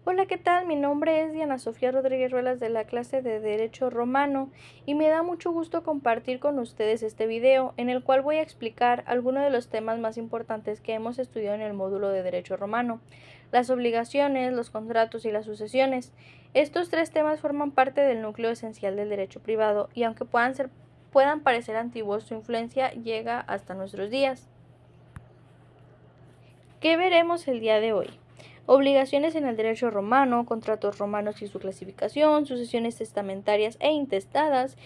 Hola, ¿qué tal? Mi nombre es Diana Sofía Rodríguez Ruelas de la clase de Derecho Romano y me da mucho gusto compartir con ustedes este video en el cual voy a explicar algunos de los temas más importantes que hemos estudiado en el módulo de Derecho Romano: las obligaciones, los contratos y las sucesiones. Estos tres temas forman parte del núcleo esencial del derecho privado y aunque puedan parecer antiguos, su influencia llega hasta nuestros días. ¿Qué veremos el día de hoy? Obligaciones en el derecho romano, contratos romanos y su clasificación, sucesiones testamentarias e intestadas,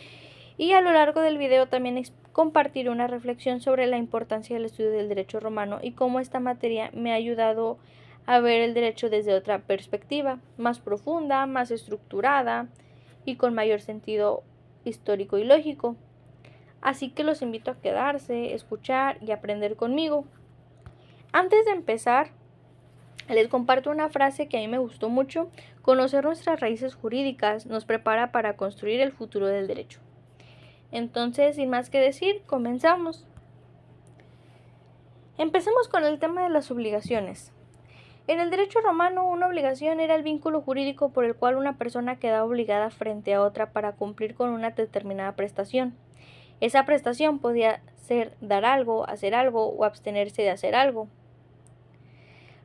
y a lo largo del video también compartiré una reflexión sobre la importancia del estudio del derecho romano y cómo esta materia me ha ayudado a ver el derecho desde otra perspectiva, más profunda, más estructurada y con mayor sentido histórico y lógico. Así que los invito a quedarse, escuchar y aprender conmigo. Antes de empezar, les comparto una frase que a mí me gustó mucho: conocer nuestras raíces jurídicas nos prepara para construir el futuro del derecho. Entonces, sin más que decir, comenzamos. Empecemos con el tema de las obligaciones. En el derecho romano, una obligación era el vínculo jurídico por el cual una persona quedaba obligada frente a otra para cumplir con una determinada prestación. Esa prestación podía ser dar algo, hacer algo o abstenerse de hacer algo.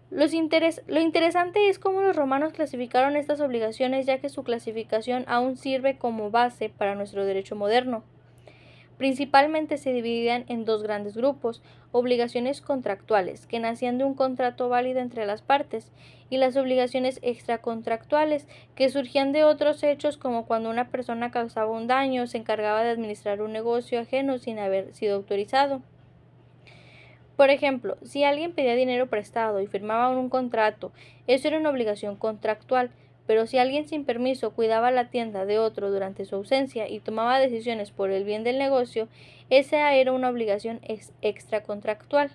Lo interesante es cómo los romanos clasificaron estas obligaciones, ya que su clasificación aún sirve como base para nuestro derecho moderno. Principalmente se dividían en dos grandes grupos: obligaciones contractuales, que nacían de un contrato válido entre las partes, y las obligaciones extracontractuales, que surgían de otros hechos, como cuando una persona causaba un daño o se encargaba de administrar un negocio ajeno sin haber sido autorizado. Por ejemplo, si alguien pedía dinero prestado y firmaban un contrato, eso era una obligación contractual, pero si alguien sin permiso cuidaba la tienda de otro durante su ausencia y tomaba decisiones por el bien del negocio, esa era una obligación extracontractual.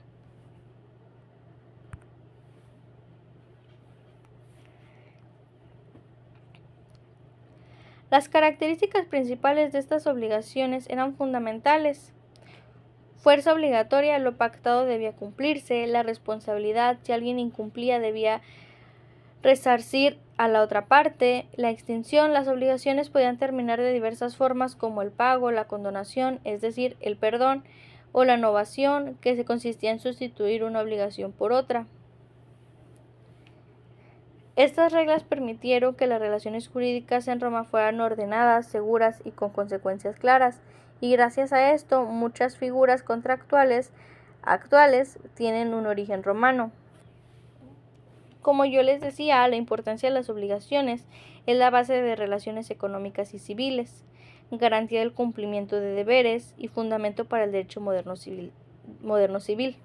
Las características principales de estas obligaciones eran fundamentales: fuerza obligatoria, lo pactado debía cumplirse; la responsabilidad, si alguien incumplía debía resarcir a la otra parte; la extinción, las obligaciones podían terminar de diversas formas, como el pago, la condonación, es decir, el perdón, o la novación, que se consistía en sustituir una obligación por otra. Estas reglas permitieron que las relaciones jurídicas en Roma fueran ordenadas, seguras y con consecuencias claras, y gracias a esto muchas figuras contractuales actuales tienen un origen romano. Como yo les decía, la importancia de las obligaciones es la base de relaciones económicas y civiles, garantía del cumplimiento de deberes y fundamento para el derecho moderno civil.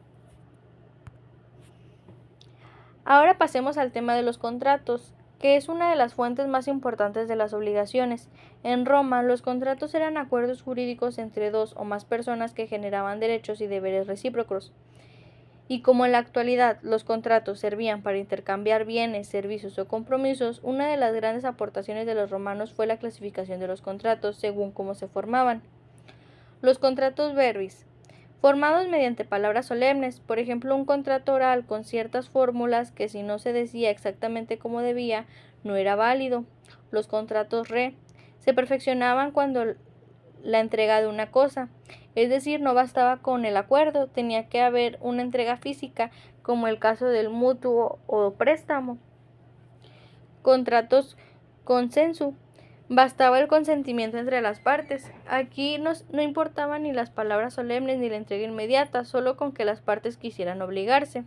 Ahora pasemos al tema de los contratos, que es una de las fuentes más importantes de las obligaciones. En Roma, los contratos eran acuerdos jurídicos entre dos o más personas que generaban derechos y deberes recíprocos. Y como en la actualidad los contratos servían para intercambiar bienes, servicios o compromisos, una de las grandes aportaciones de los romanos fue la clasificación de los contratos según cómo se formaban. Los contratos verbis, formados mediante palabras solemnes, por ejemplo un contrato oral con ciertas fórmulas que, si no se decía exactamente como debía, no era válido. Los contratos re se perfeccionaban cuando la entrega de una cosa, es decir, no bastaba con el acuerdo, tenía que haber una entrega física, como el caso del mutuo o préstamo. Contratos consensu, bastaba el consentimiento entre las partes. Aquí no importaban ni las palabras solemnes ni la entrega inmediata, solo con que las partes quisieran obligarse.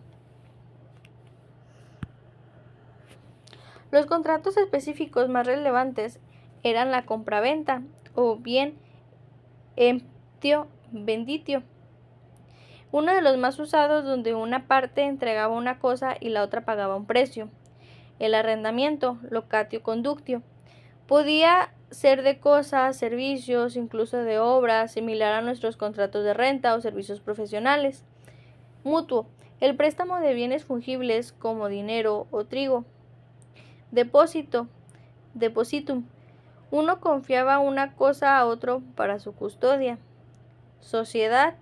Los contratos específicos más relevantes eran la compraventa, o bien emptio venditio, uno de los más usados, donde una parte entregaba una cosa y la otra pagaba un precio. El arrendamiento, locatio conductio, podía ser de cosas, servicios, incluso de obras, similar a nuestros contratos de renta o servicios profesionales. Mutuo, el préstamo de bienes fungibles como dinero o trigo. Depósito, depositum, uno confiaba una cosa a otro para su custodia. Sociedad,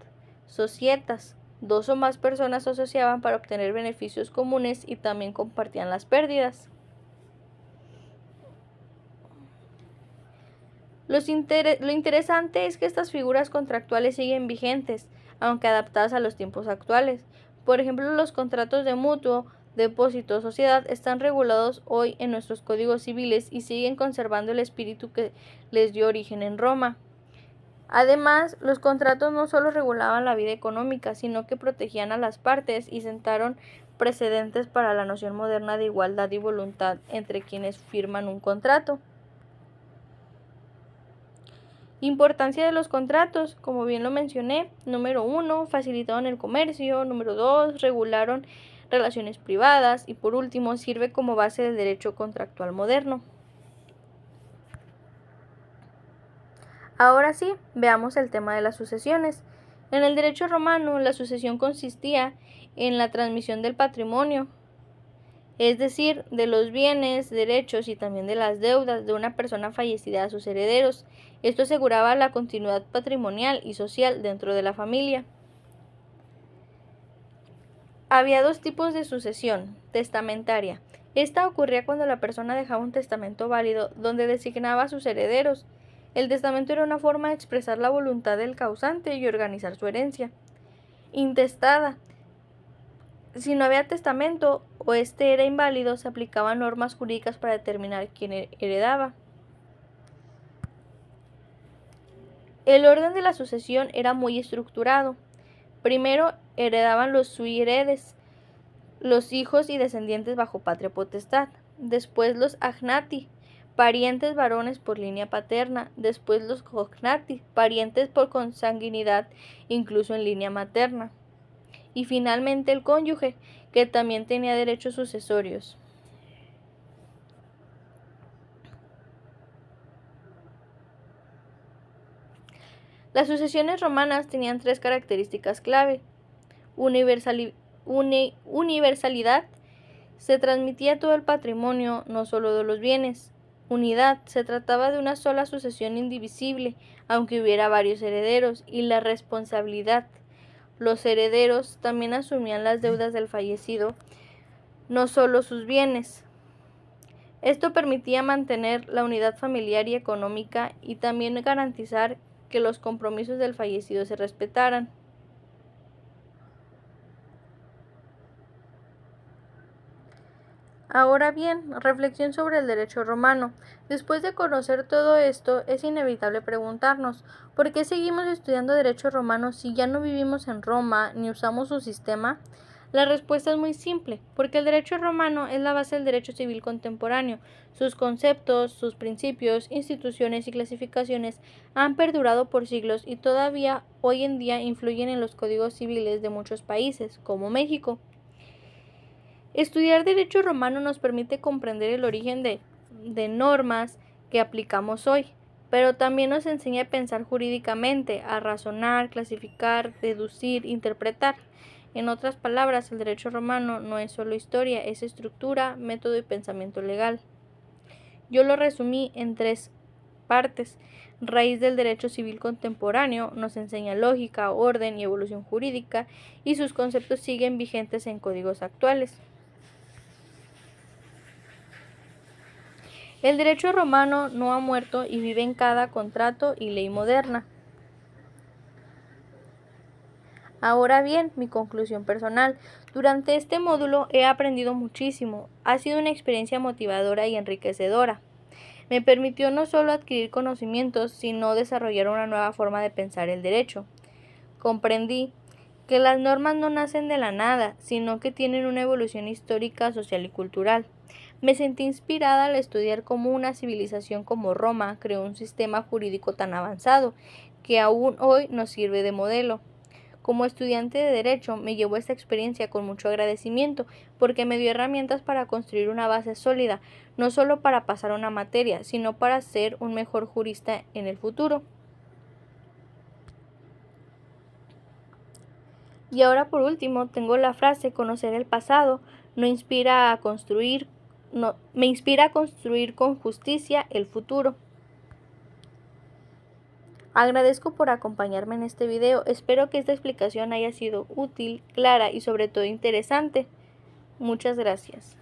societas, dos o más personas se asociaban para obtener beneficios comunes y también compartían las pérdidas. Lo interesante es que estas figuras contractuales siguen vigentes, aunque adaptadas a los tiempos actuales. Por ejemplo, los contratos de mutuo, depósito o sociedad están regulados hoy en nuestros códigos civiles y siguen conservando el espíritu que les dio origen en Roma. Además, los contratos no solo regulaban la vida económica, sino que protegían a las partes y sentaron precedentes para la noción moderna de igualdad y voluntad entre quienes firman un contrato. Importancia de los contratos, como bien lo mencioné: número 1, facilitaron el comercio; número 2, regularon relaciones privadas; y por último, sirve como base del derecho contractual moderno. Ahora sí, veamos el tema de las sucesiones. En el derecho romano, la sucesión consistía en la transmisión del patrimonio, es decir, de los bienes, derechos y también de las deudas de una persona fallecida a sus herederos. Esto aseguraba la continuidad patrimonial y social dentro de la familia. Había dos tipos de sucesión: testamentaria. Esta ocurría cuando la persona dejaba un testamento válido donde designaba a sus herederos. El testamento era una forma de expresar la voluntad del causante y organizar su herencia. Intestada. Si no había testamento o este era inválido, se aplicaban normas jurídicas para determinar quién heredaba. El orden de la sucesión era muy estructurado. Primero heredaban los sui heredes, los hijos y descendientes bajo patria potestad. Después los agnati, parientes varones por línea paterna. Después los cognati, parientes por consanguinidad, incluso en línea materna. Y finalmente el cónyuge, que también tenía derechos sucesorios. Las sucesiones romanas tenían tres características clave: universalidad, se transmitía todo el patrimonio, no solo de los bienes; unidad, se trataba de una sola sucesión indivisible, aunque hubiera varios herederos; y la responsabilidad, los herederos también asumían las deudas del fallecido, no solo sus bienes. Esto permitía mantener la unidad familiar y económica y también garantizar que los compromisos del fallecido se respetaran. Ahora bien, reflexión sobre el derecho romano. Después de conocer todo esto, es inevitable preguntarnos: ¿por qué seguimos estudiando derecho romano si ya no vivimos en Roma ni usamos su sistema? La respuesta es muy simple: porque el derecho romano es la base del derecho civil contemporáneo. Sus conceptos, sus principios, instituciones y clasificaciones han perdurado por siglos y todavía hoy en día influyen en los códigos civiles de muchos países, como México. Estudiar derecho romano nos permite comprender el origen de normas que aplicamos hoy, pero también nos enseña a pensar jurídicamente, a razonar, clasificar, deducir, interpretar. En otras palabras, el derecho romano no es solo historia, es estructura, método y pensamiento legal. Yo lo resumí en tres partes. Raíz del derecho civil contemporáneo, nos enseña lógica, orden y evolución jurídica, y sus conceptos siguen vigentes en códigos actuales. El derecho romano no ha muerto y vive en cada contrato y ley moderna. Ahora bien, mi conclusión personal. Durante este módulo he aprendido muchísimo. Ha sido una experiencia motivadora y enriquecedora. Me permitió no solo adquirir conocimientos, sino desarrollar una nueva forma de pensar el derecho. Comprendí que las normas no nacen de la nada, sino que tienen una evolución histórica, social y cultural. Me sentí inspirada al estudiar cómo una civilización como Roma creó un sistema jurídico tan avanzado que aún hoy nos sirve de modelo. Como estudiante de Derecho, me llevo esta experiencia con mucho agradecimiento porque me dio herramientas para construir una base sólida, no solo para pasar una materia, sino para ser un mejor jurista en el futuro. Y ahora, por último, tengo la frase: conocer el pasado me inspira a construir con justicia el futuro. Agradezco por acompañarme en este video. Espero que esta explicación haya sido útil, clara y sobre todo interesante. Muchas gracias.